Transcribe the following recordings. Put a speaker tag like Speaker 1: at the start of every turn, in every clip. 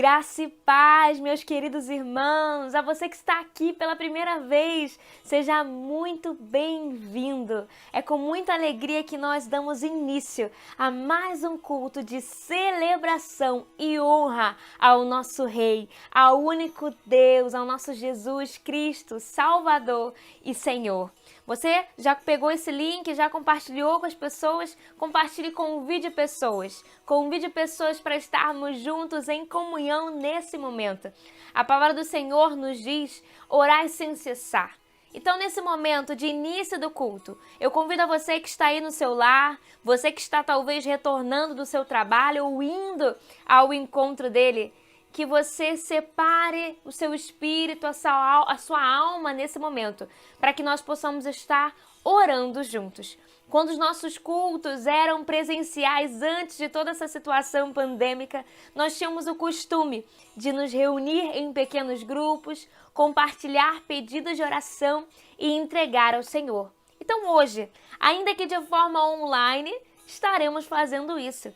Speaker 1: Graça e paz, meus queridos irmãos, a você que está aqui pela primeira vez, seja muito bem-vindo. É com muita alegria que nós damos início a mais um culto de celebração e honra ao nosso Rei, ao único Deus, ao nosso Jesus Cristo, Salvador e Senhor. Você já pegou esse link, já compartilhou com as pessoas? Compartilhe, convide pessoas. Convide pessoas para estarmos juntos em comunhão nesse momento. A palavra do Senhor nos diz: orai sem cessar. Então, nesse momento de início do culto, eu convido a você que está aí no seu lar, você que está talvez retornando do seu trabalho ou indo ao encontro dele, que você separe o seu espírito, a sua alma nesse momento, para que nós possamos estar orando juntos. Quando os nossos cultos eram presenciais antes de toda essa situação pandêmica, nós tínhamos o costume de nos reunir em pequenos grupos, compartilhar pedidos de oração e entregar ao Senhor. Então hoje, ainda que de forma online, estaremos fazendo isso.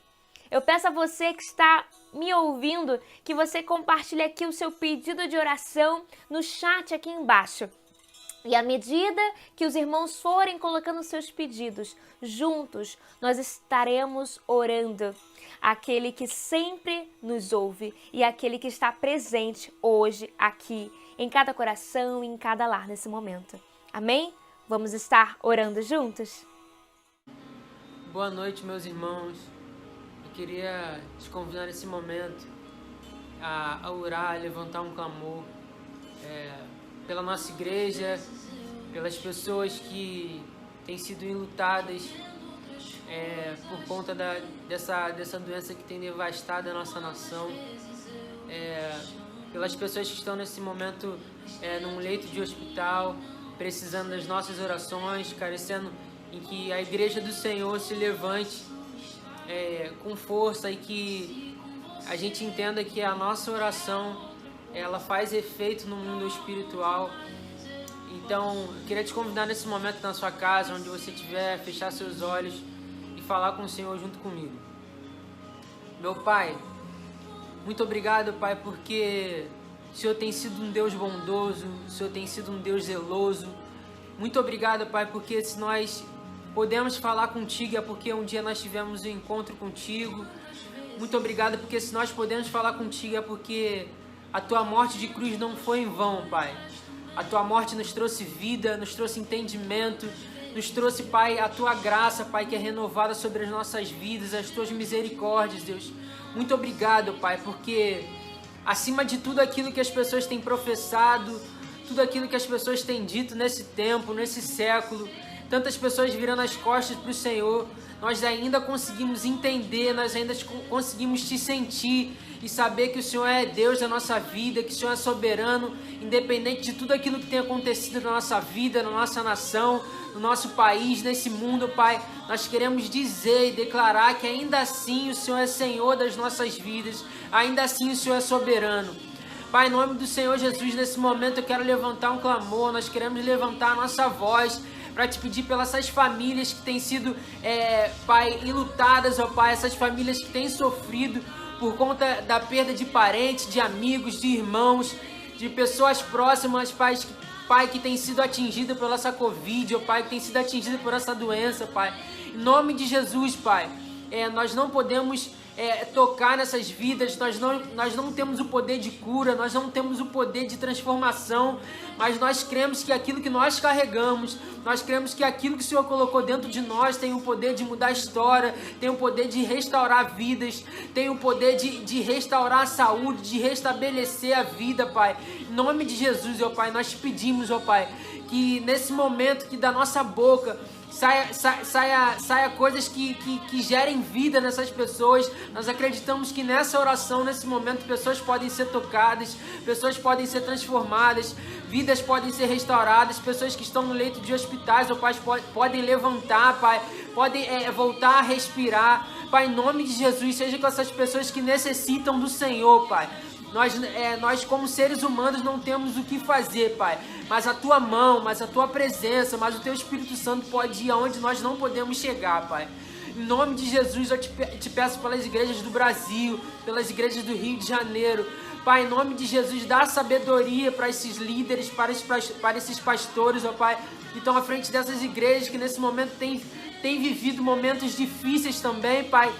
Speaker 1: Eu peço a você que está me ouvindo que você compartilhe aqui o seu pedido de oração no chat aqui embaixo. E à medida que os irmãos forem colocando seus pedidos, juntos nós estaremos orando. Aquele que sempre nos ouve e aquele que está presente hoje aqui, em cada coração e em cada lar nesse momento. Amém? Vamos estar orando juntos?
Speaker 2: Boa noite, meus irmãos. Queria te convidar nesse momento a orar, a levantar um clamor pela nossa igreja, pelas pessoas que têm sido enlutadas por conta dessa doença que tem devastado a nossa nação, pelas pessoas que estão nesse momento num leito de hospital, precisando das nossas orações, carecendo em que a igreja do Senhor se levante com força e que a gente entenda que a nossa oração ela faz efeito no mundo espiritual. Então, eu queria te convidar nesse momento na sua casa, onde você estiver, fechar seus olhos e falar com o Senhor junto comigo. Meu Pai, muito obrigado, Pai, porque o Senhor tem sido um Deus bondoso, o Senhor tem sido um Deus zeloso. Muito obrigado, Pai, porque se nós podemos falar contigo é porque um dia nós tivemos um encontro contigo. Muito obrigado porque se nós podemos falar contigo é porque a tua morte de cruz não foi em vão, Pai. A tua morte nos trouxe vida, nos trouxe entendimento, nos trouxe, Pai, a tua graça, Pai, que é renovada sobre as nossas vidas, as tuas misericórdias, Deus. Muito obrigado, Pai, porque acima de tudo aquilo que as pessoas têm professado, tudo aquilo que as pessoas têm dito nesse tempo, nesse século, tantas pessoas virando as costas para o Senhor, nós ainda conseguimos entender, nós ainda conseguimos te sentir e saber que o Senhor é Deus da nossa vida, que o Senhor é soberano, independente de tudo aquilo que tem acontecido na nossa vida, na nossa nação, no nosso país, nesse mundo, Pai. Nós queremos dizer e declarar que ainda assim o Senhor é Senhor das nossas vidas, ainda assim o Senhor é soberano. Pai, em nome do Senhor Jesus, nesse momento eu quero levantar um clamor, nós queremos levantar a nossa voz para te pedir pelas essas famílias que têm sido, Pai, enlutadas, ó Pai, essas famílias que têm sofrido por conta da perda de parentes, de amigos, de irmãos, de pessoas próximas, Pai, que tem sido atingida por essa Covid, ó Pai, que tem sido atingida por essa doença, Pai. Em nome de Jesus, Pai, nós não podemos tocar nessas vidas, nós não temos o poder de cura, nós não temos o poder de transformação, mas nós cremos que aquilo que nós carregamos, nós cremos que aquilo que o Senhor colocou dentro de nós tem o poder de mudar a história, tem o poder de restaurar vidas, tem o poder de restaurar a saúde, de restabelecer a vida, Pai. Em nome de Jesus, ó Pai, nós te pedimos, ó Pai, que nesse momento que da nossa boca saia coisas que gerem vida nessas pessoas. Nós acreditamos que nessa oração, nesse momento, pessoas podem ser tocadas, pessoas podem ser transformadas, vidas podem ser restauradas, pessoas que estão no leito de hospitais, ó Pai, podem levantar, Pai, podem voltar a respirar. Pai, em nome de Jesus, seja com essas pessoas que necessitam do Senhor, Pai. Nós como seres humanos não temos o que fazer, Pai, mas a Tua mão, mas a Tua presença, mas o Teu Espírito Santo pode ir aonde nós não podemos chegar, Pai. Em nome de Jesus, eu te peço pelas igrejas do Brasil, pelas igrejas do Rio de Janeiro. Pai, em nome de Jesus, dá sabedoria para esses líderes, para esses pastores, ó Pai, que estão à frente dessas igrejas, que nesse momento têm vivido momentos difíceis também, Pai,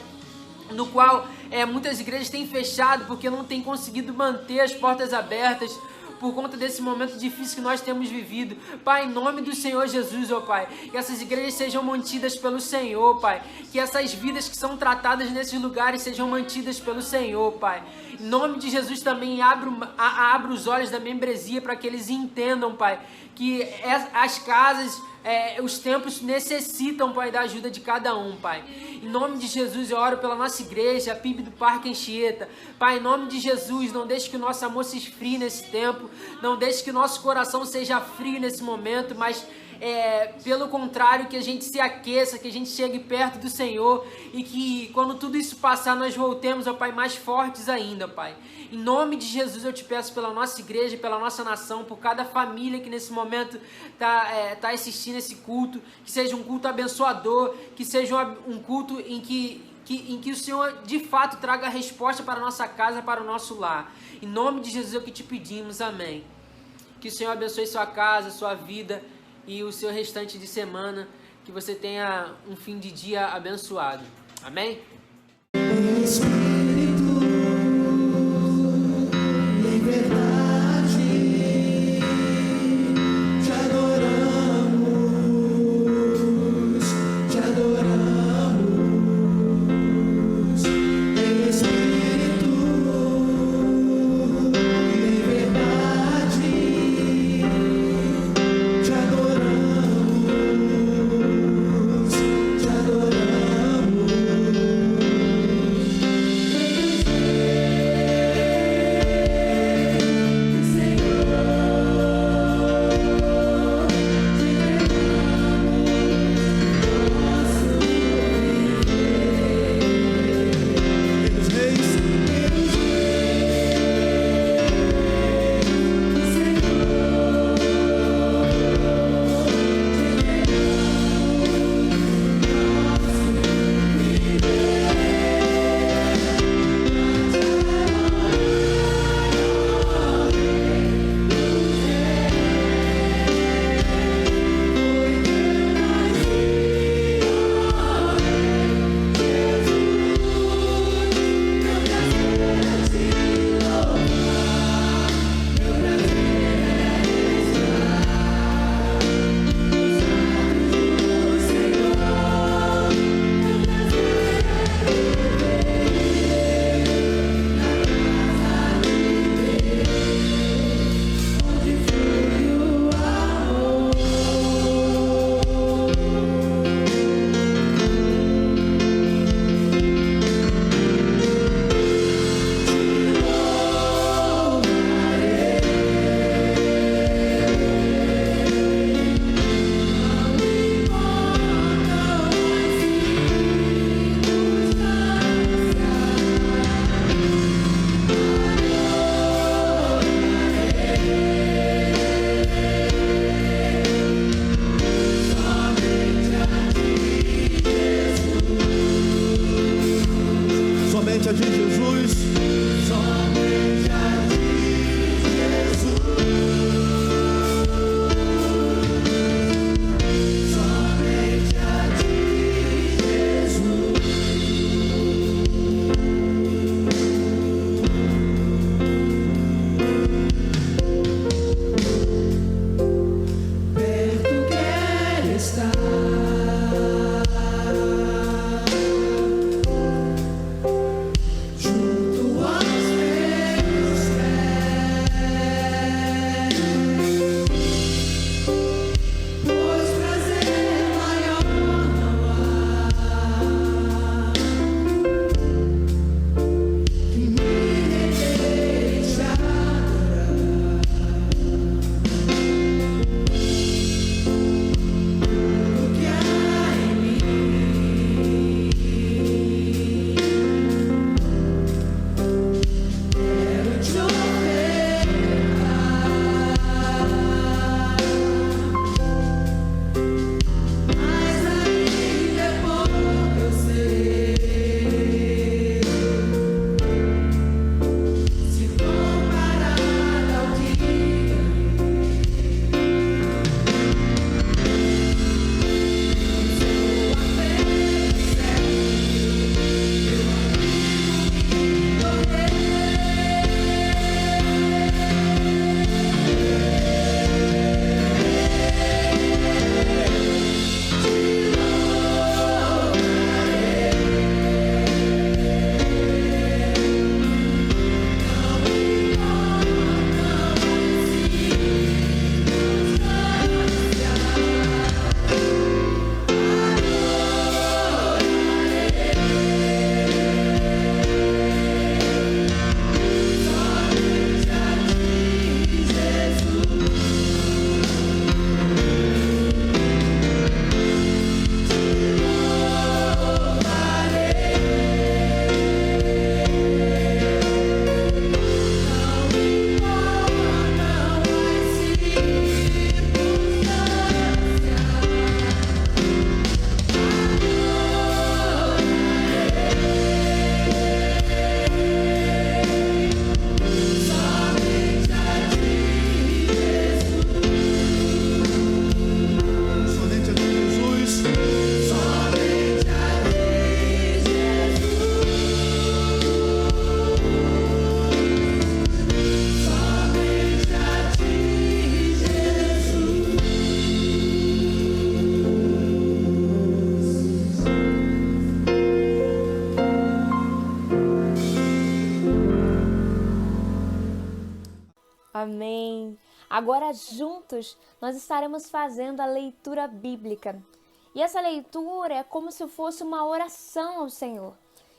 Speaker 2: no qual muitas igrejas têm fechado porque não têm conseguido manter as portas abertas por conta desse momento difícil que nós temos vivido. Pai, em nome do Senhor Jesus, ó Pai, que essas igrejas sejam mantidas pelo Senhor, Pai, que essas vidas que são tratadas nesses lugares sejam mantidas pelo Senhor, Pai. Em nome de Jesus também abra os olhos da membresia para que eles entendam, Pai, que as casas, os templos necessitam, Pai, da ajuda de cada um, Pai. Em nome de Jesus, eu oro pela nossa igreja, a PIB do Parque Anchieta. Pai, em nome de Jesus, não deixe que o nosso amor se esfrie nesse tempo, não deixe que o nosso coração seja frio nesse momento, mas pelo contrário, que a gente se aqueça, que a gente chegue perto do Senhor e que quando tudo isso passar, nós voltemos, ó Pai, mais fortes ainda, Pai. Em nome de Jesus, eu te peço pela nossa igreja, pela nossa nação, por cada família que nesse momento tá assistindo esse culto, que seja um culto abençoador, que seja um culto em que o Senhor de fato traga a resposta para a nossa casa, para o nosso lar. Em nome de Jesus é o que te pedimos, amém. Que o Senhor abençoe sua casa, sua vida e o seu restante de semana, que você tenha um fim de dia abençoado. Amém?
Speaker 1: Amém. Agora juntos nós estaremos fazendo a leitura bíblica. E essa leitura é como se fosse uma oração ao Senhor.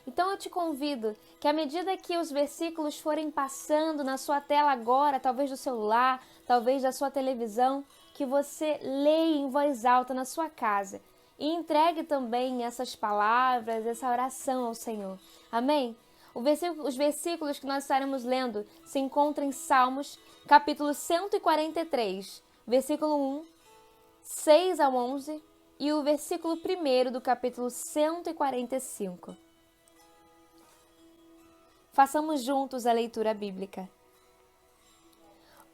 Speaker 1: Então eu te convido que à medida que os versículos forem passando na sua tela agora, talvez do celular, talvez da sua televisão, que você leia em voz alta na sua casa e entregue também essas palavras, essa oração ao Senhor. Amém? Os versículos que nós estaremos lendo se encontram em Salmos, capítulo 143, versículo 1, 6 ao 11 e o versículo 1 do capítulo 145. Façamos juntos a leitura bíblica.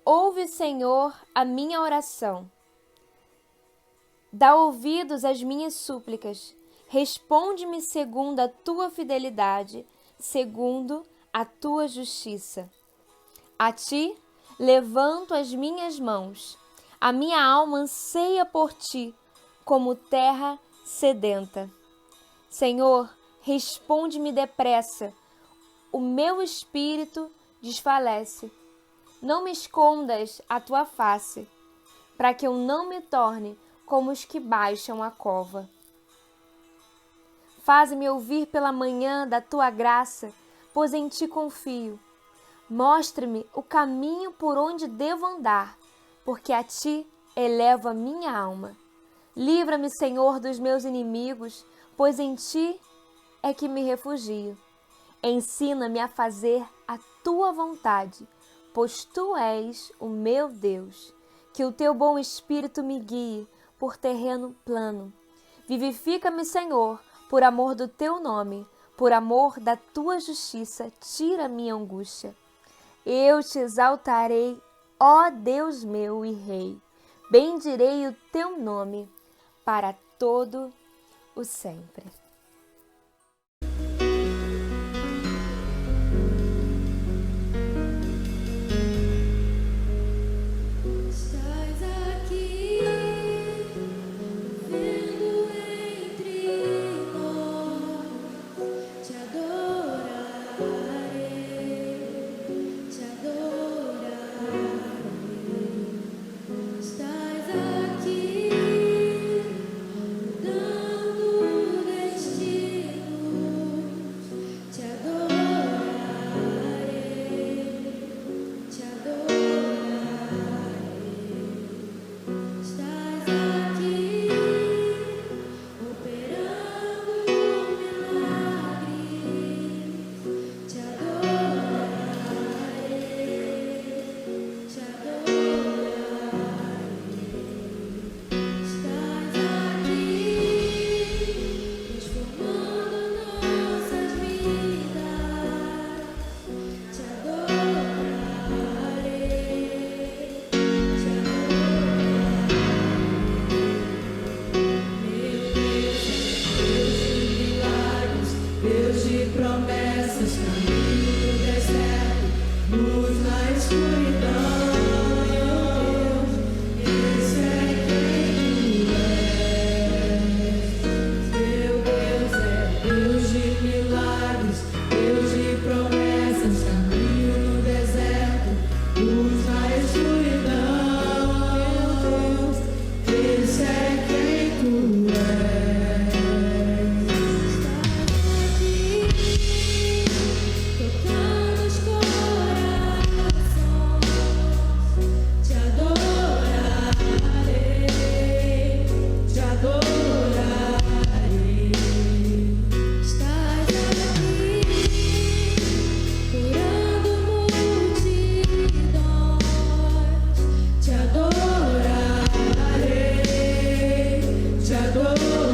Speaker 1: Ouve, Senhor, a minha oração. Dá ouvidos às minhas súplicas. Responde-me segundo a tua fidelidade, segundo a tua justiça. A ti levanto as minhas mãos. A minha alma anseia por ti, como terra sedenta. Senhor, responde-me depressa. O meu espírito desfalece. Não me escondas a tua face, para que eu não me torne como os que baixam a cova. Faze-me ouvir pela manhã da tua graça, pois em ti confio. Mostra-me o caminho por onde devo andar, porque a ti elevo a minha alma. Livra-me, Senhor, dos meus inimigos, pois em ti é que me refugio. Ensina-me a fazer a tua vontade, pois tu és o meu Deus. Que o teu bom espírito me guie por terreno plano. Vivifica-me, Senhor, por amor do teu nome, por amor da tua justiça, tira minha angústia. Eu te exaltarei, ó Deus meu e Rei. Bendirei o teu nome para todo o sempre.
Speaker 3: Te adorarei, te adorarei.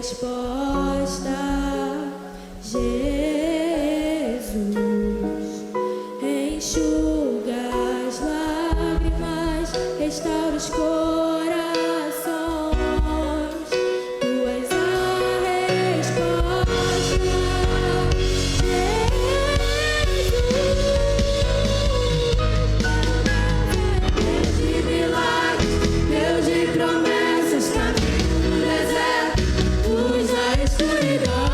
Speaker 3: resposta, Jesus, enxuga as lágrimas, restaura os corações, tu és a resposta, Jesus, Deus de milagres, Deus de promessas, caminho no deserto, luz na escuridão.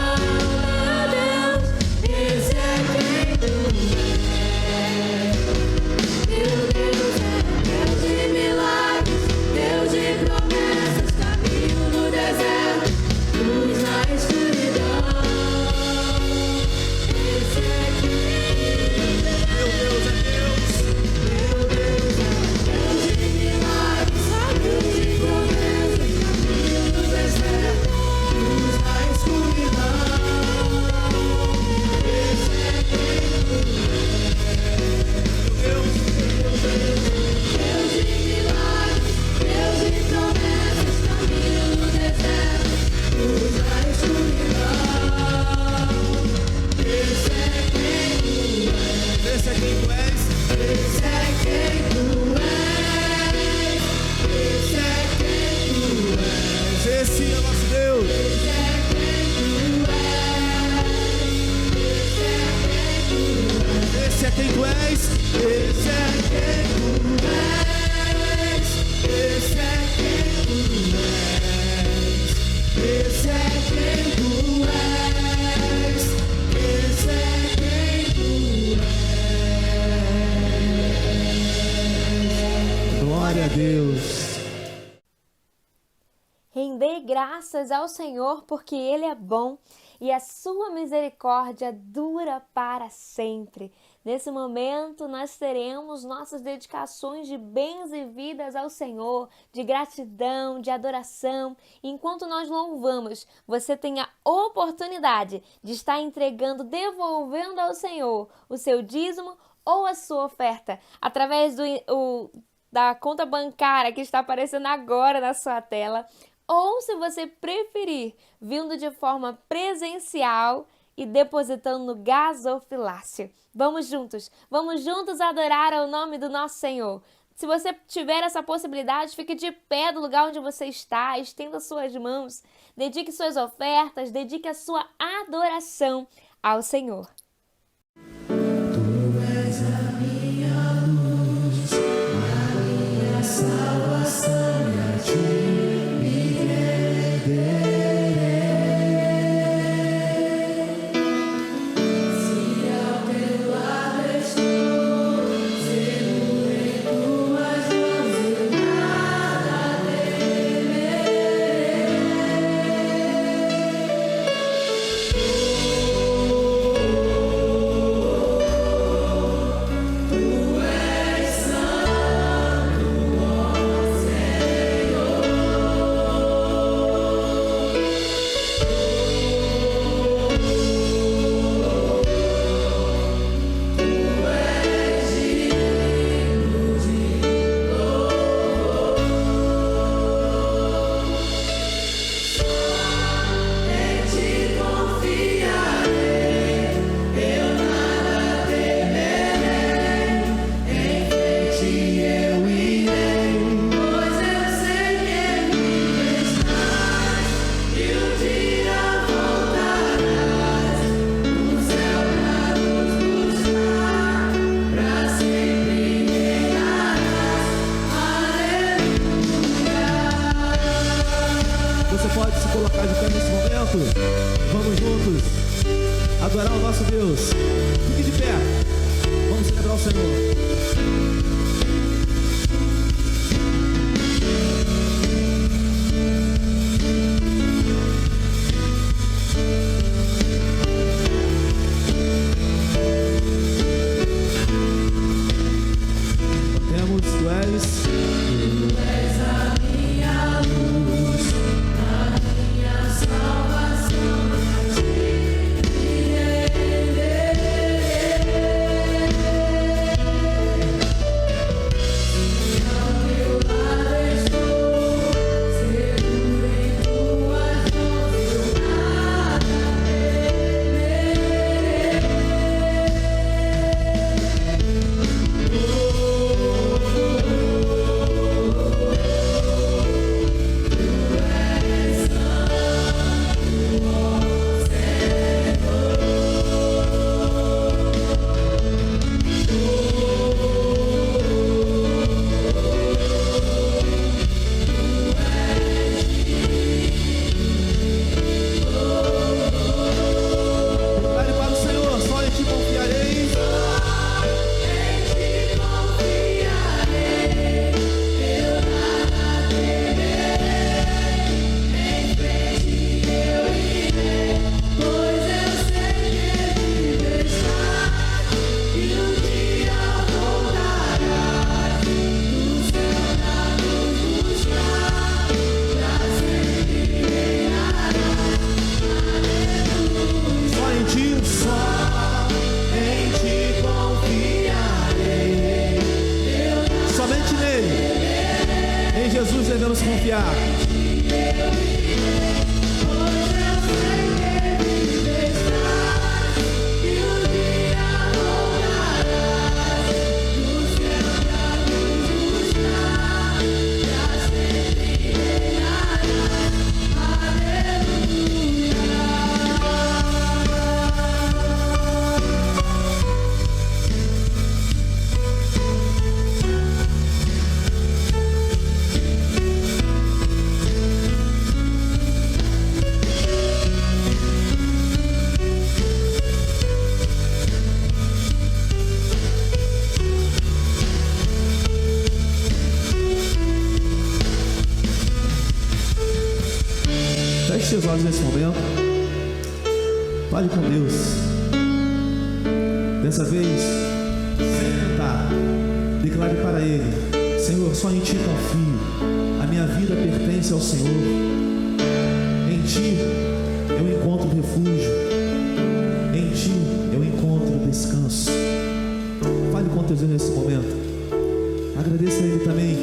Speaker 1: Render graças ao Senhor porque Ele é bom e a sua misericórdia dura para sempre. Nesse momento nós teremos nossas dedicações de bens e vidas ao Senhor, de gratidão, de adoração. Enquanto nós louvamos, você tem a oportunidade de estar entregando, devolvendo ao Senhor o seu dízimo ou a sua oferta através da conta bancária que está aparecendo agora na sua tela. Ou, se você preferir, vindo de forma presencial e depositando no gasofilácio. Vamos juntos adorar ao nome do nosso Senhor. Se você tiver essa possibilidade, fique de pé do lugar onde você está, estenda suas mãos, dedique suas ofertas, dedique a sua adoração ao Senhor.
Speaker 3: Tu és a minha luz, a minha salvação, e a ti
Speaker 4: Vamos juntos adorar o nosso Deus. Fique de pé. Vamos celebrar o Senhor. confiar. Feche seus olhos nesse momento. Fale com Deus. Dessa vez, sem tentar, declare para Ele: Senhor, só em Ti confio. A minha vida pertence ao Senhor. Em Ti eu encontro refúgio. Em Ti eu encontro descanso. Fale com Deus nesse momento. Agradeça a Ele também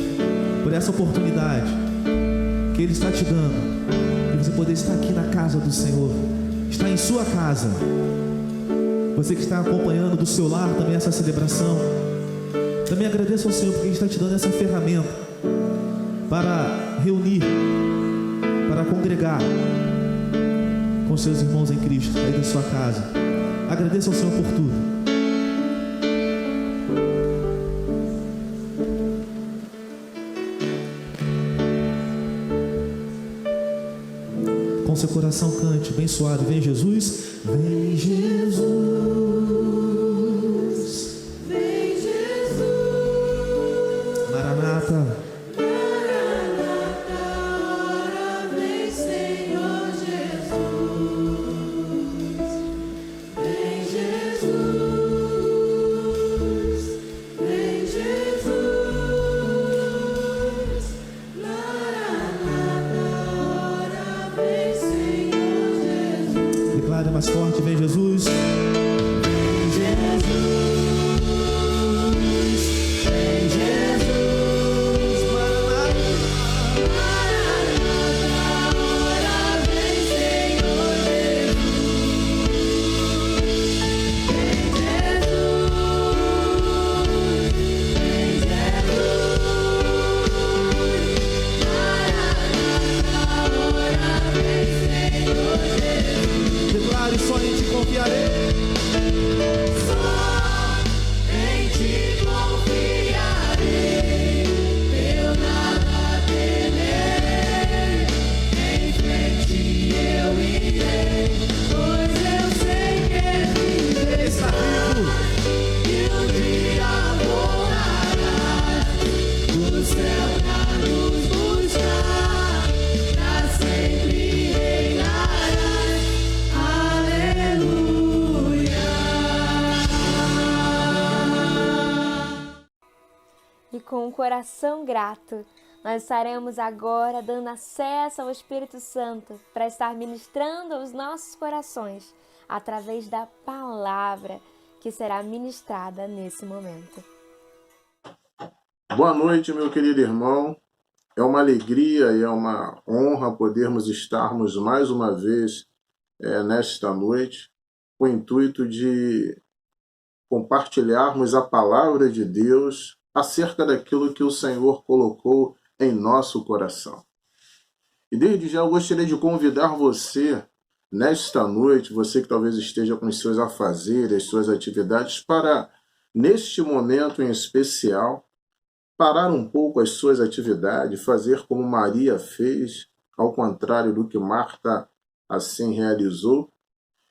Speaker 4: por essa oportunidade que Ele está te dando. Você poder estar aqui na casa do Senhor, estar em sua casa. Você que está acompanhando do seu lar também essa celebração, também agradeço ao Senhor porque Ele está te dando essa ferramenta para reunir, para congregar com seus irmãos em Cristo aí da sua casa. Agradeço ao Senhor por tudo. Com seu coração cante bem suave: vem Jesus, vem Jesus,
Speaker 3: Vem Jesus,
Speaker 4: Maranata,
Speaker 3: Maranata, ora vem Senhor Jesus. Vem Jesus, vem Jesus, Maranata, ora vem Senhor Jesus.
Speaker 4: declare mais forte: vem Jesus,
Speaker 3: Vem Jesus, vem Jesus,
Speaker 4: Maranata,
Speaker 3: Maranata, ora vem Senhor Jesus. Vem Jesus, vem Jesus, Maranata, ora vem Senhor Jesus.
Speaker 4: declare: só em Ti confiarei.
Speaker 3: Só em Ti confiarei, eu nada temerei, em frente eu irei, pois eu sei que
Speaker 4: Ele está vivo.
Speaker 3: e um dia voltarás do céu pra nos buscar, pra sempre reinarás. Aleluia.
Speaker 1: E com o coração grato, nós estaremos agora dando acesso ao Espírito Santo para estar ministrando aos nossos corações através da palavra que será ministrada nesse momento.
Speaker 5: Boa noite, meu querido irmão. É uma alegria e é uma honra podermos estarmos mais uma vez nesta noite, com o intuito de compartilharmos a palavra de Deus acerca daquilo que o Senhor colocou em nosso coração. E desde já eu gostaria de convidar você, nesta noite, você que talvez esteja com os seus afazeres, as suas atividades, para, neste momento em especial, parar um pouco as suas atividades, fazer como Maria fez, ao contrário do que Marta assim realizou,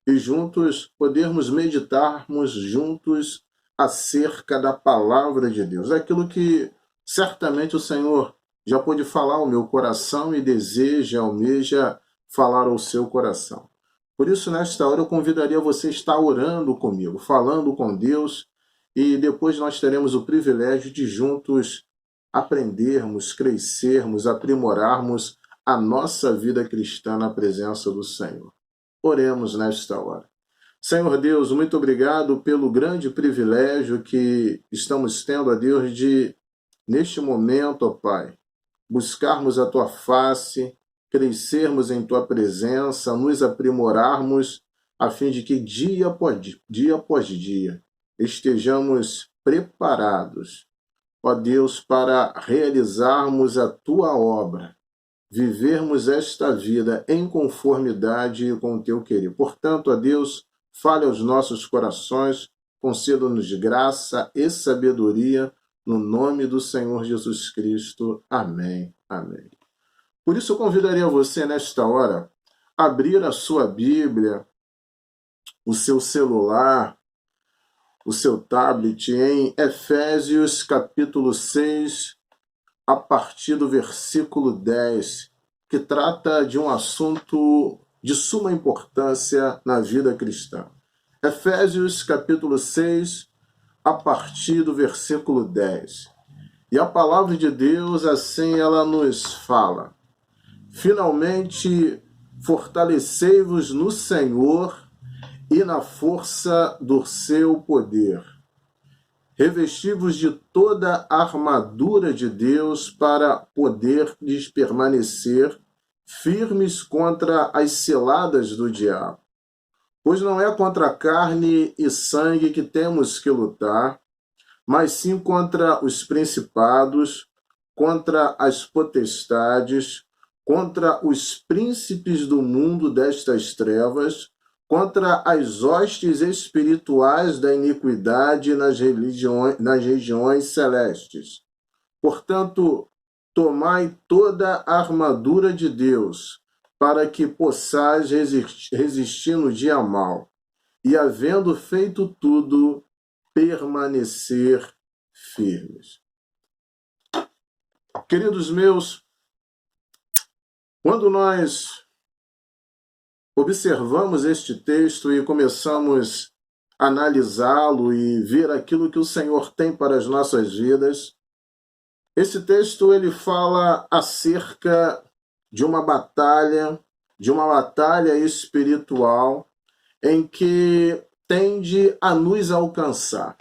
Speaker 5: e juntos podermos meditarmos juntos acerca da palavra de Deus, aquilo que certamente o Senhor já pôde falar ao meu coração e deseja, almeja falar ao seu coração. Por isso, nesta hora, eu convidaria você a estar orando comigo, falando com Deus, e depois nós teremos o privilégio de juntos aprendermos, crescermos, aprimorarmos a nossa vida cristã na presença do Senhor. Oremos nesta hora. Senhor Deus, muito obrigado pelo grande privilégio que estamos tendo, a Deus, de, neste momento, ó Pai, buscarmos a tua face, crescermos em tua presença, nos aprimorarmos, a fim de que dia após dia estejamos preparados, ó Deus, para realizarmos a tua obra, vivermos esta vida em conformidade com o teu querer. Portanto, ó Deus, fale aos nossos corações, conceda-nos graça e sabedoria, no nome do Senhor Jesus Cristo. Amém. Amém. Por isso eu convidaria você nesta hora a abrir a sua Bíblia, o seu celular, o seu tablet, em Efésios capítulo 6, a partir do versículo 10, que trata de um assunto de suma importância na vida cristã. Efésios capítulo 6, a partir do versículo 10. E a palavra de Deus, assim ela nos fala: finalmente, fortalecei-vos no Senhor e na força do seu poder. Revesti-vos de toda a armadura de Deus para poderdes permanecer firmes contra as ciladas do diabo. Pois não é contra carne e sangue que temos que lutar, mas sim contra os principados, contra as potestades, contra os príncipes do mundo destas trevas, contra as hostes espirituais da iniquidade nas regiões celestes. Portanto, tomai toda a armadura de Deus, para que possais resistir no dia mau, e, havendo feito tudo, permanecer firmes. Queridos meus, quando nós observamos este texto e começamos a analisá-lo e ver aquilo que o Senhor tem para as nossas vidas, esse texto ele fala acerca de uma batalha espiritual em que tende a nos alcançar.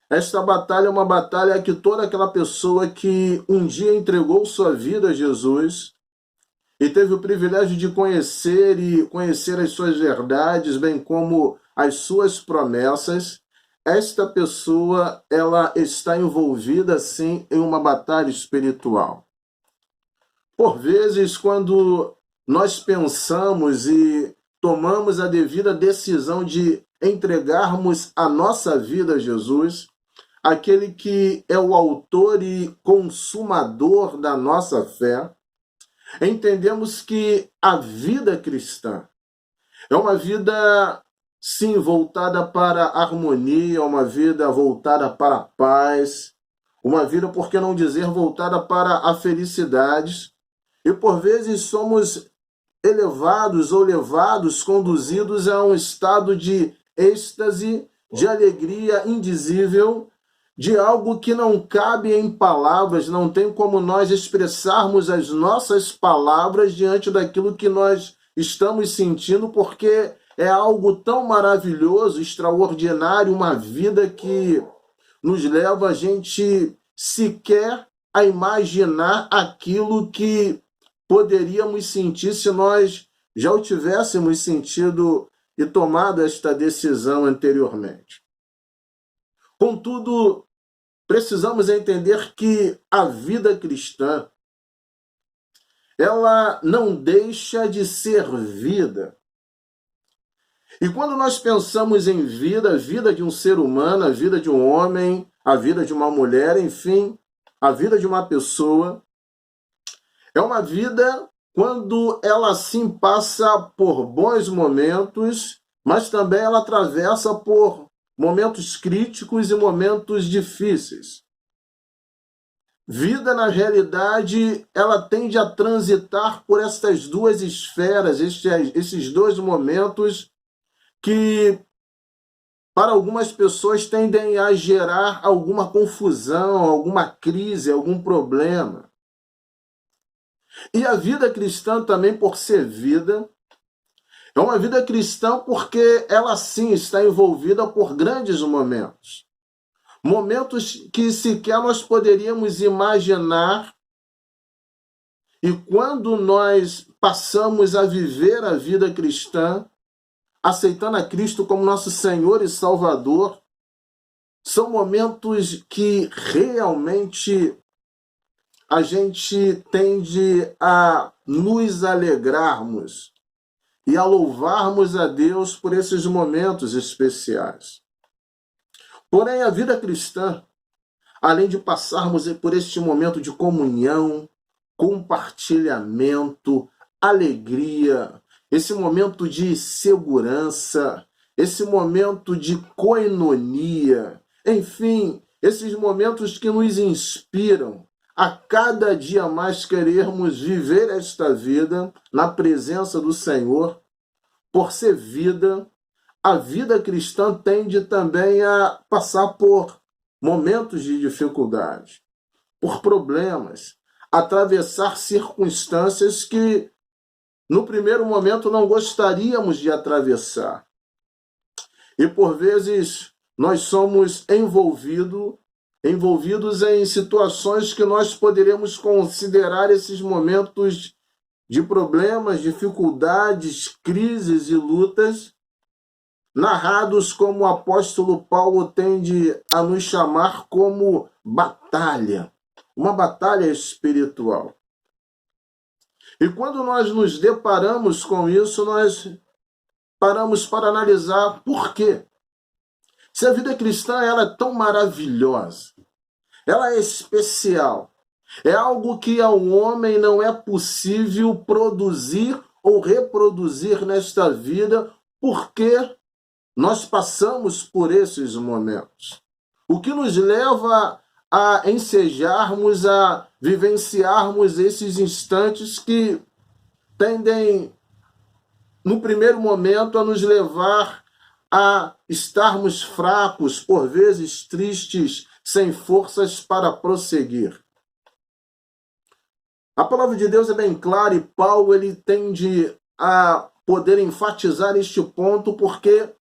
Speaker 5: Esta batalha é uma batalha que toda aquela pessoa que um dia entregou sua vida a Jesus e teve o privilégio de conhecer as suas verdades, bem como as suas promessas, esta pessoa ela está envolvida, sim, em uma batalha espiritual. Por vezes, quando nós pensamos e tomamos a devida decisão de entregarmos a nossa vida a Jesus, aquele que é o autor e consumador da nossa fé, entendemos que a vida cristã é uma vida, sim, voltada para a harmonia, uma vida voltada para a paz, uma vida, por que não dizer, voltada para a felicidade. E por vezes somos elevados ou levados, conduzidos a um estado de êxtase, de alegria indizível, de algo que não cabe em palavras, não tem como nós expressarmos as nossas palavras diante daquilo que nós estamos sentindo, porque é algo tão maravilhoso, extraordinário, uma vida que nos leva a gente sequer a imaginar aquilo que poderíamos sentir se nós já o tivéssemos sentido e tomado esta decisão anteriormente. Contudo, precisamos entender que a vida cristã, ela não deixa de ser vida. E quando nós pensamos em vida, a vida de um ser humano, a vida de um homem, a vida de uma mulher, enfim, a vida de uma pessoa, é uma vida quando ela sim passa por bons momentos, mas também ela atravessa por momentos críticos e momentos difíceis. Vida, na realidade, ela tende a transitar por estas duas esferas, esses dois momentos que, para algumas pessoas, tendem a gerar alguma confusão, alguma crise, algum problema. E a vida cristã também, por ser vida, é uma vida cristã porque ela sim está envolvida por grandes momentos. Momentos que sequer nós poderíamos imaginar E quando nós passamos a viver a vida cristã, aceitando a Cristo como nosso Senhor e Salvador, são momentos que realmente a gente tende a nos alegrarmos e a louvarmos a Deus por esses momentos especiais. Porém, a vida cristã, além de passarmos por este momento de comunhão, compartilhamento, alegria, esse momento de segurança, esse momento de coinonia, enfim, esses momentos que nos inspiram a cada dia mais querermos viver esta vida na presença do Senhor, por ser vida, a vida cristã tende também a passar por momentos de dificuldade, por problemas, atravessar circunstâncias que, no primeiro momento, não gostaríamos de atravessar. E, por vezes, nós somos envolvidos em situações que nós poderíamos considerar esses momentos de problemas, dificuldades, crises e lutas, narrados como o apóstolo Paulo tende a nos chamar como batalha, uma batalha espiritual. E quando nós nos deparamos com isso, nós paramos para analisar por quê. Se a vida cristã ela é tão maravilhosa, ela é especial, é algo que ao homem não é possível produzir ou reproduzir nesta vida, porque nós passamos por esses momentos. O que nos leva a ensejarmos, a vivenciarmos esses instantes que tendem, no primeiro momento, a nos levar a estarmos fracos, por vezes tristes, sem forças para prosseguir. A palavra de Deus é bem clara e Paulo ele tende a poder enfatizar este ponto porque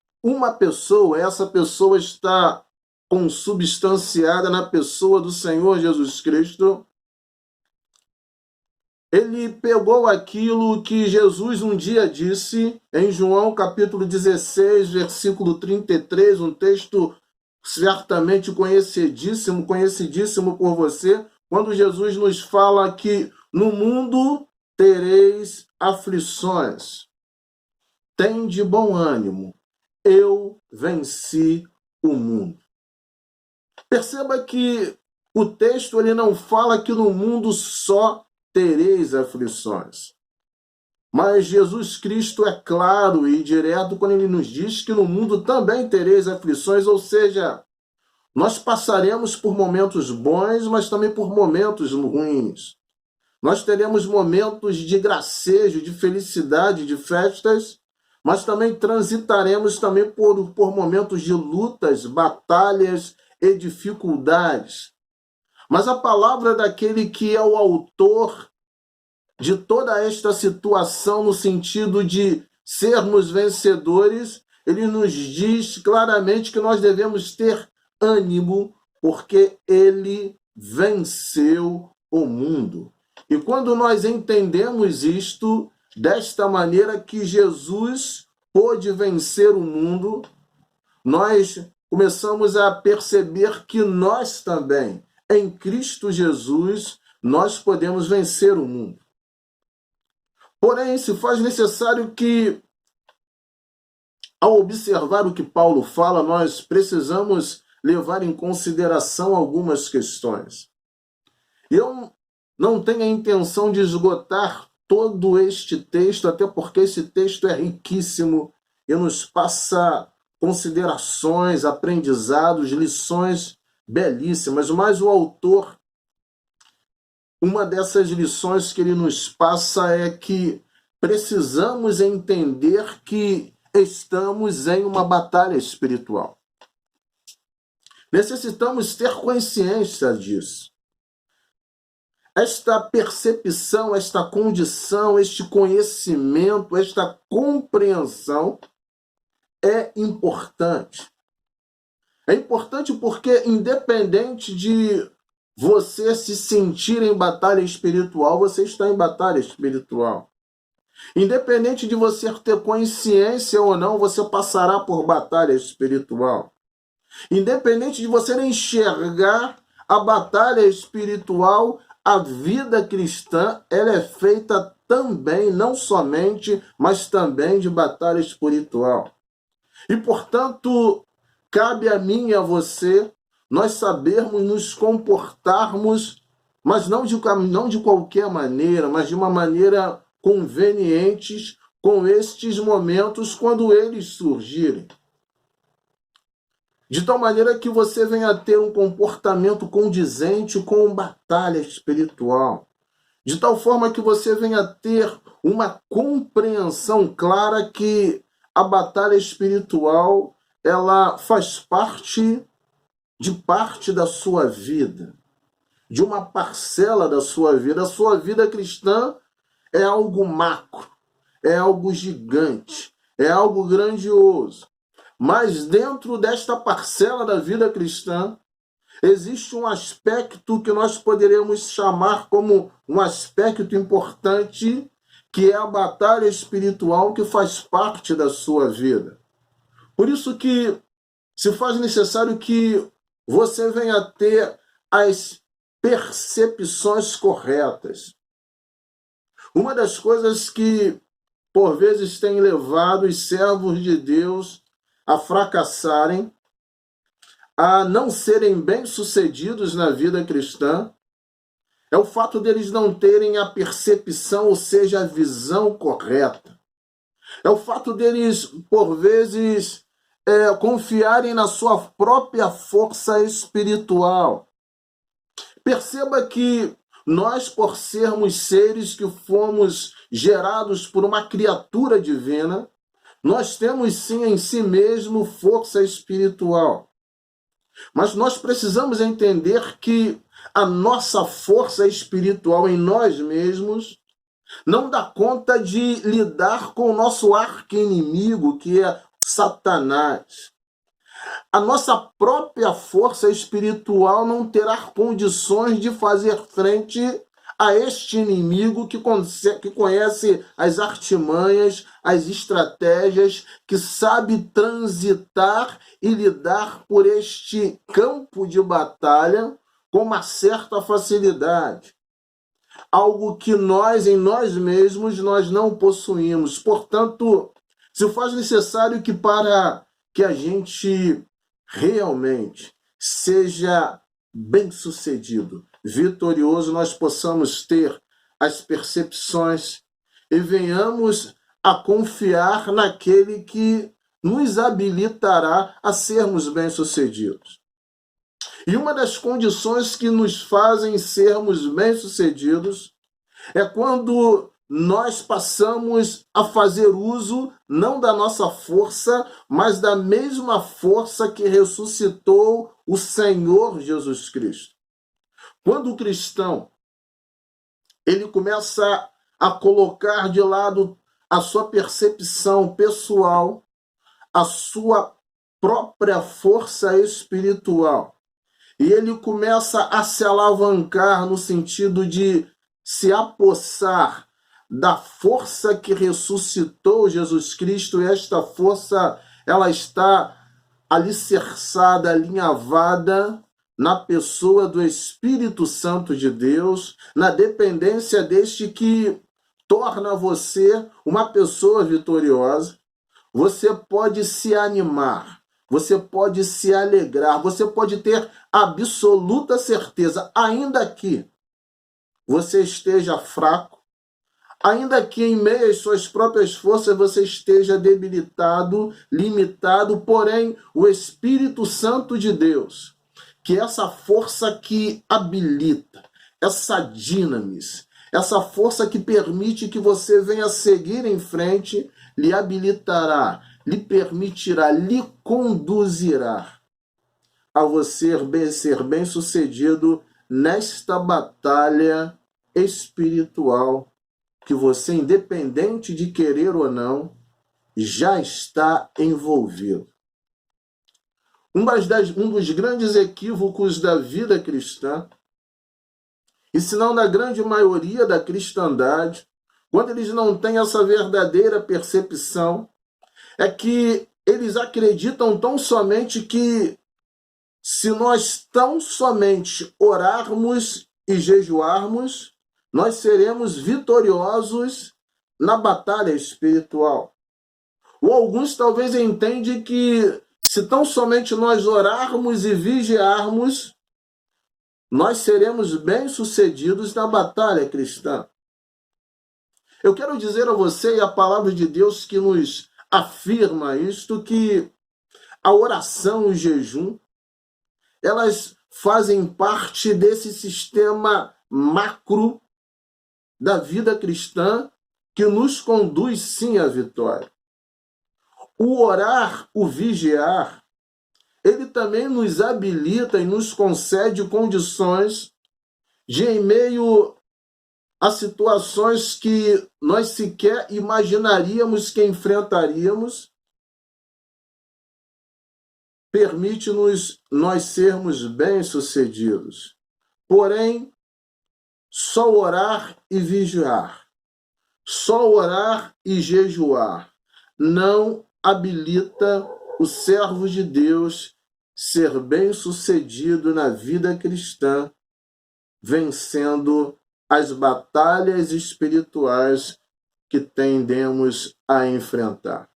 Speaker 5: essa pessoa está consubstanciada na pessoa do Senhor Jesus Cristo. Ele pegou aquilo que Jesus um dia disse em João capítulo 16, versículo 33, um texto certamente conhecidíssimo por você, quando Jesus nos fala que no mundo tereis aflições. Tende bom ânimo, eu venci o mundo. Perceba que o texto ele não fala que no mundo só tereis aflições. Mas Jesus Cristo é claro e direto quando ele nos diz que no mundo também tereis aflições, ou seja, nós passaremos por momentos bons, mas também por momentos ruins. Nós teremos momentos de gracejo, de felicidade, de festas, mas também transitaremos também por momentos de lutas, batalhas e dificuldades. Mas a palavra daquele que é o autor de toda esta situação, no sentido de sermos vencedores, ele nos diz claramente que nós devemos ter ânimo, porque ele venceu o mundo. E quando nós entendemos isto, desta maneira que Jesus pôde vencer o mundo, nós começamos a perceber que nós também, em Cristo Jesus, nós podemos vencer o mundo. Porém, se faz necessário que, ao observar o que Paulo fala, nós precisamos levar em consideração algumas questões. Eu não tenho a intenção de esgotar todo este texto, até porque esse texto é riquíssimo e nos passa considerações, aprendizados, lições belíssimas, mas o autor, uma dessas lições que ele nos passa é que precisamos entender que estamos em uma batalha espiritual. Necessitamos ter consciência disso. Esta percepção, esta condição, este conhecimento, esta compreensão é importante. É importante porque, independente de você se sentir em batalha espiritual, você está em batalha espiritual. Independente de você ter consciência ou não, você passará por batalha espiritual. Independente de você enxergar a batalha espiritual, a vida cristã, ela é feita também, não somente, mas também de batalha espiritual. E, portanto, cabe a mim e a você nós sabermos nos comportarmos, mas não de qualquer maneira, mas de uma maneira conveniente com estes momentos quando eles surgirem. De tal maneira que você venha a ter um comportamento condizente com a batalha espiritual. De tal forma que você venha a ter uma compreensão clara que a batalha espiritual, ela faz parte da sua vida, de uma parcela da sua vida. A sua vida cristã é algo macro, é algo gigante, é algo grandioso. Mas dentro desta parcela da vida cristã, existe um aspecto que nós poderíamos chamar como um aspecto importante, que é a batalha espiritual que faz parte da sua vida. Por isso que se faz necessário que você venha a ter as percepções corretas. Uma das coisas que, por vezes, tem levado os servos de Deus a fracassarem, a não serem bem-sucedidos na vida cristã, é o fato deles não terem a percepção, ou seja, a visão correta. É o fato deles, por vezes, confiarem na sua própria força espiritual. Perceba que nós, por sermos seres que fomos gerados por uma criatura divina, nós temos sim em si mesmo força espiritual. Mas nós precisamos entender que a nossa força espiritual em nós mesmos não dá conta de lidar com o nosso arqui-inimigo, que é Satanás. A nossa própria força espiritual não terá condições de fazer frente a este inimigo que conhece as artimanhas, as estratégias, que sabe transitar e lidar por este campo de batalha com uma certa facilidade. Algo que nós, em nós mesmos, nós não possuímos. Portanto, se faz necessário que para que a gente realmente seja bem-sucedido, vitorioso, nós possamos ter as percepções e venhamos a confiar naquele que nos habilitará a sermos bem-sucedidos. E uma das condições que nos fazem sermos bem-sucedidos é quando nós passamos a fazer uso não da nossa força, mas da mesma força que ressuscitou o Senhor Jesus Cristo. Quando o cristão ele começa a colocar de lado a sua percepção pessoal, a sua própria força espiritual, e ele começa a se alavancar no sentido de se apossar da força que ressuscitou Jesus Cristo, e esta força ela está alicerçada, alinhavada na pessoa do Espírito Santo de Deus, na dependência deste que torna você uma pessoa vitoriosa. Você pode se animar, você pode se alegrar, você pode ter absoluta certeza, ainda que você esteja fraco, ainda que em meio às suas próprias forças você esteja debilitado, limitado, porém o Espírito Santo de Deus, que é essa força que habilita, essa dinamis, essa força que permite que você venha seguir em frente, lhe habilitará, lhe permitirá, lhe conduzirá a você ser bem-sucedido nesta batalha espiritual que você, independente de querer ou não, já está envolvido. Um dos grandes equívocos da vida cristã e se não na grande maioria da cristandade, quando eles não têm essa verdadeira percepção, é que eles acreditam tão somente que se nós tão somente orarmos e jejuarmos, nós seremos vitoriosos na batalha espiritual. Ou alguns talvez entendem que se tão somente nós orarmos e vigiarmos, nós seremos bem-sucedidos na batalha cristã. Eu quero dizer a você, e a palavra de Deus que nos afirma isto, que a oração e o jejum, elas fazem parte desse sistema macro da vida cristã que nos conduz sim à vitória. O orar, o vigiar, ele também nos habilita e nos concede condições de, em meio a situações que nós sequer imaginaríamos que enfrentaríamos, permite-nos nós sermos bem-sucedidos. Porém, só orar e vigiar, só orar e jejuar, não habilita o servo de Deus ser bem-sucedido na vida cristã, vencendo as batalhas espirituais que tendemos a enfrentar.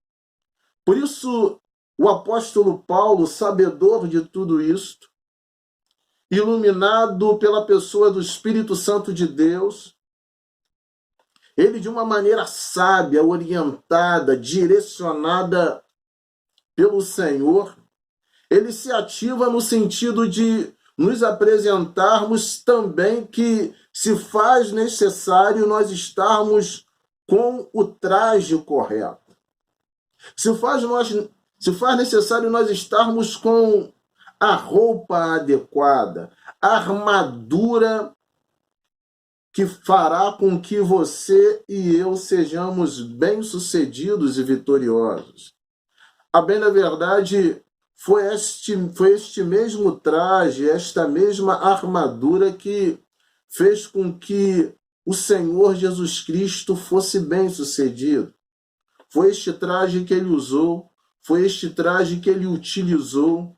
Speaker 5: Por isso, o apóstolo Paulo, sabedor de tudo isto, iluminado pela pessoa do Espírito Santo de Deus, ele de uma maneira sábia, orientada, direcionada pelo Senhor, ele se ativa no sentido de nos apresentarmos também que se faz necessário nós estarmos com o traje correto. Se faz necessário nós estarmos com a roupa adequada, a armadura que fará com que você e eu sejamos bem-sucedidos e vitoriosos. A bem da verdade, foi este mesmo traje, esta mesma armadura que fez com que o Senhor Jesus Cristo fosse bem-sucedido. Foi este traje que ele usou, foi este traje que ele utilizou,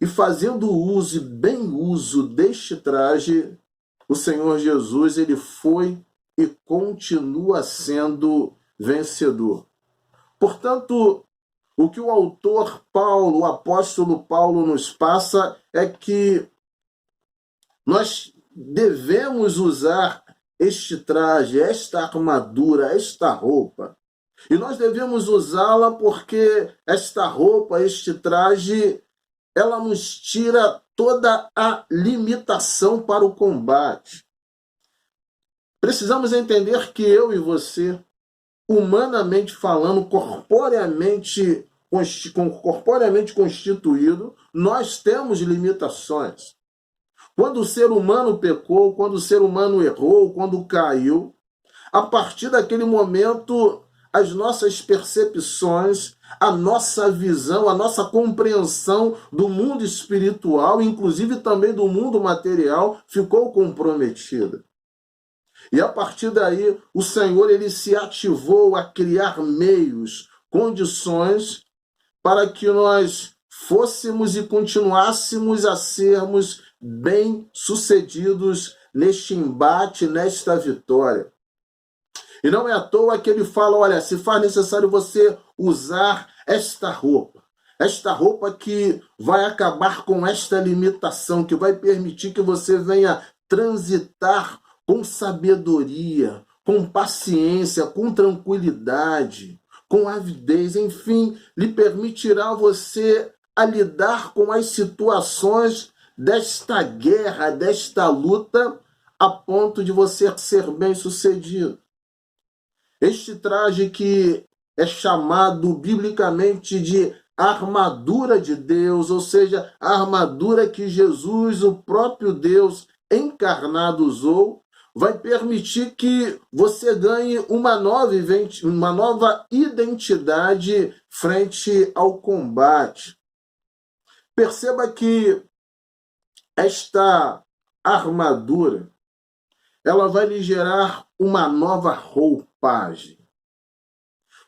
Speaker 5: e fazendo uso e bem uso deste traje, o Senhor Jesus, ele foi e continua sendo vencedor. Portanto, o que o autor Paulo, o apóstolo Paulo nos passa é que nós devemos usar este traje, esta armadura, esta roupa. E nós devemos usá-la porque esta roupa, este traje, ela nos tira toda a limitação para o combate. Precisamos entender que eu e você, humanamente falando, corporeamente constituído, nós temos limitações. Quando o ser humano pecou, quando o ser humano errou, quando caiu, a partir daquele momento, as nossas percepções, a nossa visão, a nossa compreensão do mundo espiritual, inclusive também do mundo material, ficou comprometida. E a partir daí, o Senhor ele se ativou a criar meios, condições para que nós fôssemos e continuássemos a sermos bem-sucedidos neste embate, nesta vitória. E não é à toa que ele fala, olha, se faz necessário você usar esta roupa que vai acabar com esta limitação, que vai permitir que você venha transitar com sabedoria, com paciência, com tranquilidade, com avidez, enfim, lhe permitirá você a lidar com as situações desta guerra, desta luta, a ponto de você ser bem-sucedido. Este traje que é chamado biblicamente de armadura de Deus, ou seja, a armadura que Jesus, o próprio Deus encarnado, usou, vai permitir que você ganhe uma nova identidade frente ao combate. Perceba que esta armadura, ela vai lhe gerar uma nova roupagem,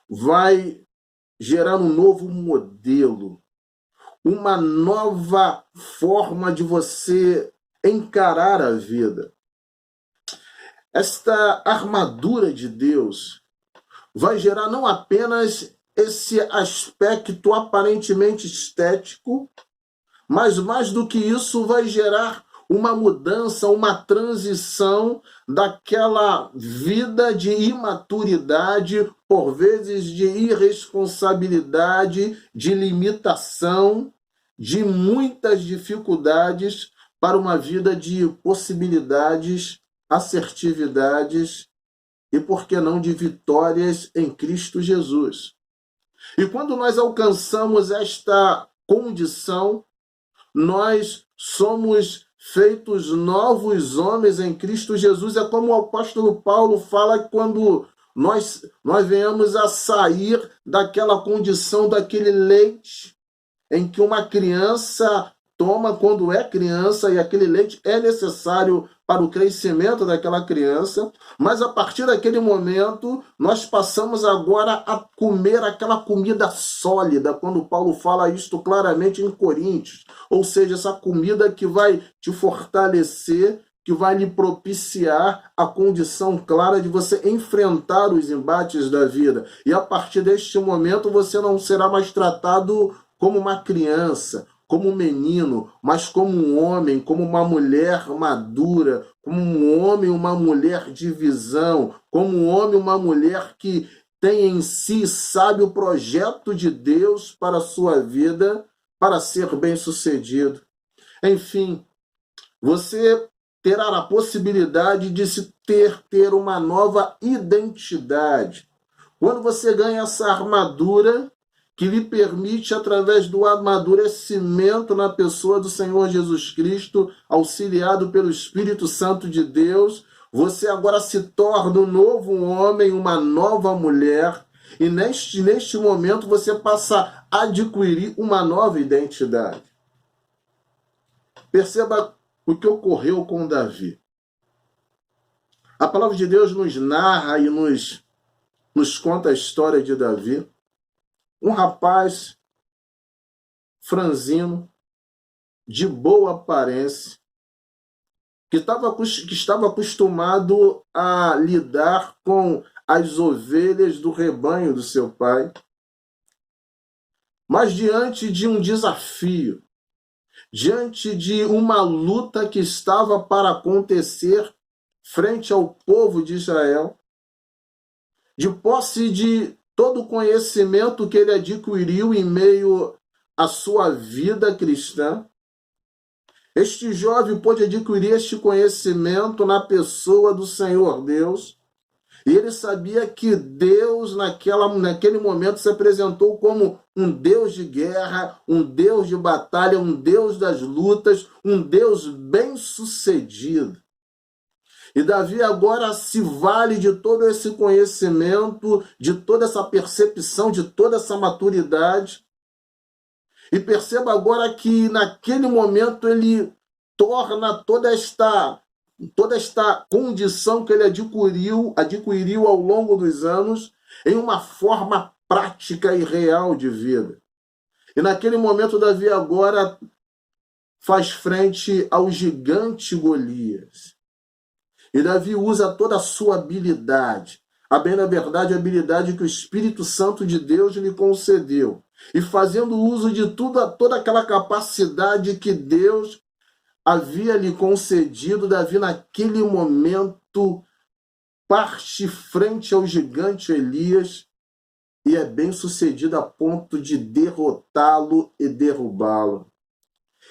Speaker 5: vai gerar um novo modelo, uma nova forma de você encarar a vida. Esta armadura de Deus vai gerar não apenas esse aspecto aparentemente estético, mas mais do que isso vai gerar uma mudança, uma transição daquela vida de imaturidade, por vezes de irresponsabilidade, de limitação, de muitas dificuldades, para uma vida de possibilidades, assertividades e, por que não, de vitórias em Cristo Jesus. E quando nós alcançamos esta condição, nós somos feitos novos homens em Cristo Jesus. É como o apóstolo Paulo fala quando nós venhamos a sair daquela condição, daquele leite em que uma criança toma quando é criança, e aquele leite é necessário para o crescimento daquela criança, mas a partir daquele momento nós passamos agora a comer aquela comida sólida, quando Paulo fala isto claramente em Coríntios, ou seja, essa comida que vai te fortalecer, que vai lhe propiciar a condição clara de você enfrentar os embates da vida. E a partir deste momento você não será mais tratado como uma criança, como um menino, mas como um homem, como uma mulher madura, como um homem, uma mulher de visão, como um homem, uma mulher que tem em si, sabe o projeto de Deus para a sua vida, para ser bem-sucedido. Enfim, você terá a possibilidade de se ter uma nova identidade. Quando você ganha essa armadura, que lhe permite, através do amadurecimento na pessoa do Senhor Jesus Cristo, auxiliado pelo Espírito Santo de Deus, você agora se torna um novo homem, uma nova mulher, e neste momento você passa a adquirir uma nova identidade. Perceba o que ocorreu com Davi. A palavra de Deus nos narra e nos conta a história de Davi. Um rapaz franzino, de boa aparência, que estava acostumado a lidar com as ovelhas do rebanho do seu pai. Mas diante de um desafio, diante de uma luta que estava para acontecer frente ao povo de Israel, de posse de todo o conhecimento que ele adquiriu em meio à sua vida cristã, este jovem pôde adquirir este conhecimento na pessoa do Senhor Deus, e ele sabia que Deus, naquele momento, se apresentou como um Deus de guerra, um Deus de batalha, um Deus das lutas, um Deus bem-sucedido. E Davi agora se vale de todo esse conhecimento, de toda essa percepção, de toda essa maturidade. E perceba agora que naquele momento ele torna toda esta condição que ele adquiriu ao longo dos anos em uma forma prática e real de vida. E naquele momento Davi agora faz frente ao gigante Golias. E Davi usa toda a sua habilidade, a verdade, a habilidade que o Espírito Santo de Deus lhe concedeu. E fazendo uso de toda aquela capacidade que Deus havia lhe concedido, Davi naquele momento parte frente ao gigante Elias e é bem sucedido a ponto de derrotá-lo e derrubá-lo.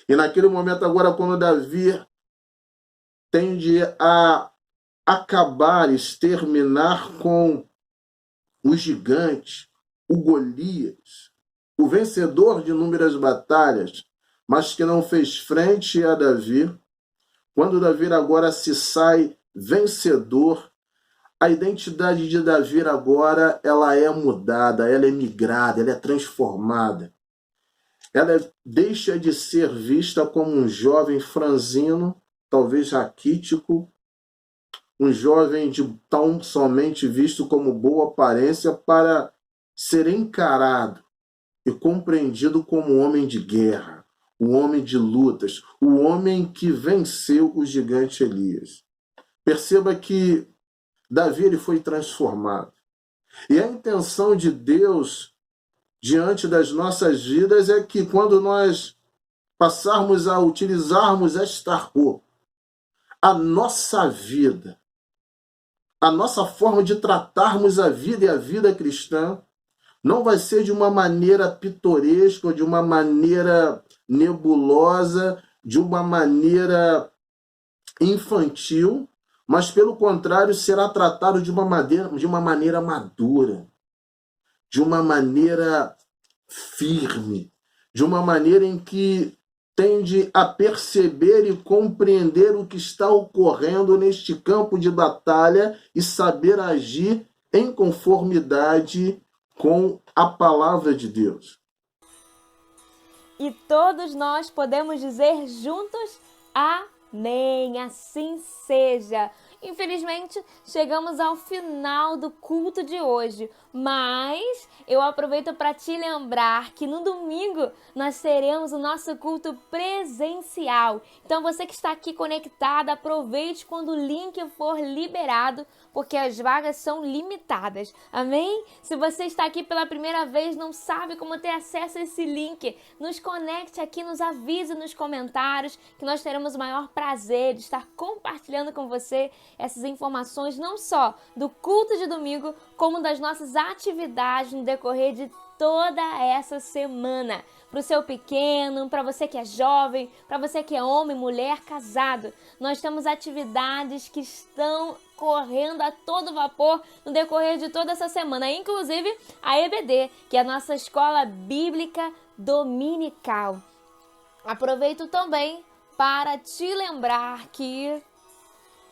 Speaker 5: E naquele momento agora, quando Davi tende a acabar, exterminar com o gigante, o Golias, o vencedor de inúmeras batalhas, mas que não fez frente a Davi, quando Davi agora se sai vencedor, a identidade de Davi agora ela é mudada, ela é migrada, ela é transformada. Ela deixa de ser vista como um jovem franzino, talvez raquítico, um jovem de tão somente visto como boa aparência para ser encarado e compreendido como um homem de guerra, um homem de lutas, o homem que venceu o gigante Elias. Perceba que Davi ele foi transformado. E a intenção de Deus diante das nossas vidas é que quando nós passarmos a utilizarmos esta roupa, a nossa vida, a nossa forma de tratarmos a vida e a vida cristã não vai ser de uma maneira pitoresca, de uma maneira nebulosa, de uma maneira infantil, mas pelo contrário será tratado de uma maneira madura, de uma maneira firme, de uma maneira em que tende a perceber e compreender o que está ocorrendo neste campo de batalha e saber agir em conformidade com a palavra de Deus.
Speaker 1: E todos nós podemos dizer juntos, amém, assim seja. Infelizmente, chegamos ao final do culto de hoje, mas eu aproveito para te lembrar que no domingo nós teremos o nosso culto presencial. Então você que está aqui conectado, aproveite quando o link for liberado, porque as vagas são limitadas, amém? Se você está aqui pela primeira vez, não sabe como ter acesso a esse link, nos conecte aqui, nos avise nos comentários, que nós teremos o maior prazer de estar compartilhando com você essas informações, não só do culto de domingo, como das nossas atividades no decorrer de toda essa semana. Para o seu pequeno, para você que é jovem, para você que é homem, mulher, casado. Nós temos atividades que estão correndo a todo vapor no decorrer de toda essa semana, inclusive a EBD, que é a nossa escola bíblica dominical. Aproveito também para te lembrar que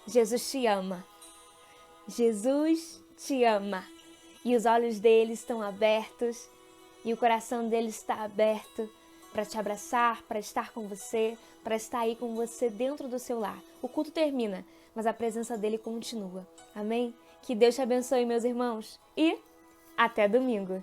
Speaker 1: Jesus te ama. Jesus te ama. E os olhos dele estão abertos e o coração dele está aberto para te abraçar, para estar com você, para estar aí com você dentro do seu lar. O culto termina, mas a presença dele continua. Amém? Que Deus te abençoe, meus irmãos. E até domingo.